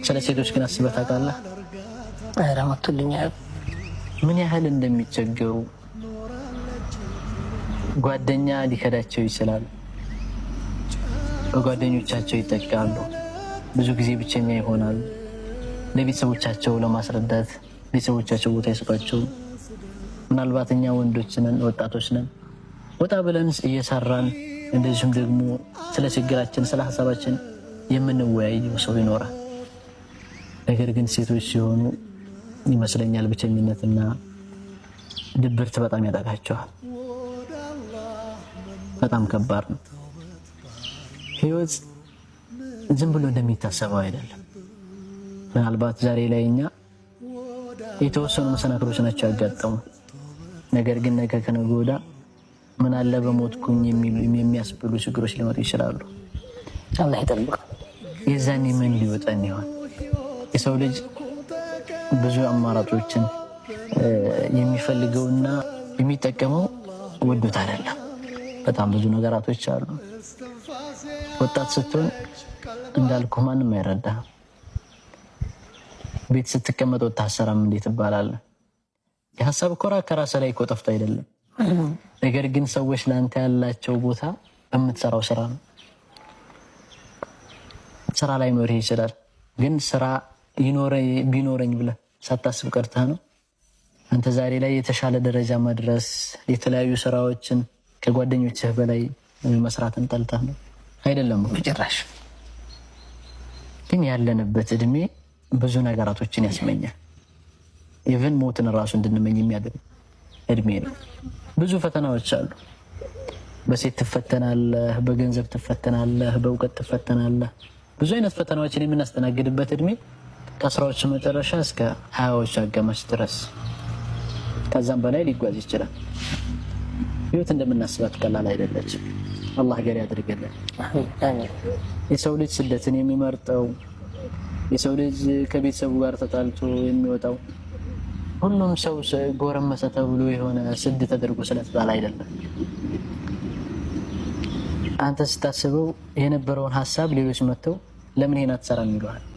ስለ ሴቶች ግን አስበህ ታውቃለህ? ረመቱልኛ ምን ያህል እንደሚቸገሩ። ጓደኛ ሊከዳቸው ይችላል፣ በጓደኞቻቸው ይጠቃሉ፣ ብዙ ጊዜ ብቸኛ ይሆናሉ። ለቤተሰቦቻቸው ለማስረዳት ቤተሰቦቻቸው ቦታ ይሰጧቸው። ምናልባት እኛ ወንዶች ነን፣ ወጣቶች ነን፣ ወጣ ብለን እየሰራን እንደዚሁም ደግሞ ስለ ችግራችን ስለ ሀሳባችን የምንወያየው ሰው ይኖራል። ነገር ግን ሴቶች ሲሆኑ ይመስለኛል ብቸኝነትና ድብርት በጣም ያጠቃቸዋል። በጣም ከባድ ነው። ህይወት ዝም ብሎ እንደሚታሰበው አይደለም። ምናልባት ዛሬ ላይ እኛ የተወሰኑ መሰናክሎች ናቸው ያጋጠሙ። ነገር ግን ነገ ከነገ ወዲያ ምን አለ በሞትኩኝ የሚያስብሉ ችግሮች ሊመጡ ይችላሉ። አላህ ይጠብቅ። የዛኔ ምን ሊወጣን ይሆን? የሰው ልጅ ብዙ አማራጮችን የሚፈልገውና የሚጠቀመው ወዶት አይደለም። በጣም ብዙ ነገራቶች አሉ። ወጣት ስትሆን እንዳልኩ ማንም አይረዳህም። ቤት ስትቀመጥ ወታሰራም እንዴት ይባላል? የሀሳብ ኮራ ከራስህ ላይ እኮ ጠፍቶ አይደለም። ነገር ግን ሰዎች ለአንተ ያላቸው ቦታ በምትሰራው ስራ ነው። ስራ ላይ ኖርህ ይችላል፣ ግን ስራ ቢኖረኝ ብለህ ሳታስብ ቀርተህ ነው አንተ ዛሬ ላይ የተሻለ ደረጃ መድረስ፣ የተለያዩ ስራዎችን ከጓደኞችህ በላይ መስራትን ጠልተህ ነው አይደለም። ጭራሽ ግን ያለንበት እድሜ ብዙ ነገራቶችን ያስመኛል። ኢቭን ሞትን ራሱ እንድንመኝ የሚያደርግ እድሜ ነው። ብዙ ፈተናዎች አሉ። በሴት ትፈተናለህ፣ በገንዘብ ትፈተናለህ፣ በእውቀት ትፈተናለህ። ብዙ አይነት ፈተናዎችን የምናስተናግድበት እድሜ ከአስራዎቹ መጨረሻ እስከ 20ዎቹ አጋማሽ ድረስ ከዛም በላይ ሊጓዝ ይችላል። ህይወት እንደምናስባት ቀላል አይደለችም። አላህ ገር ያድርገልን። የሰው ልጅ ስደትን የሚመርጠው፣ የሰው ልጅ ከቤተሰቡ ጋር ተጣልቶ የሚወጣው፣ ሁሉም ሰው ጎረመሰ ተብሎ የሆነ ስድ ተደርጎ ስለተጣለ አይደለም። አንተ ስታስበው የነበረውን ሀሳብ ሌሎች መጥተው ለምን ይሄን አትሰራም ይሉሃል።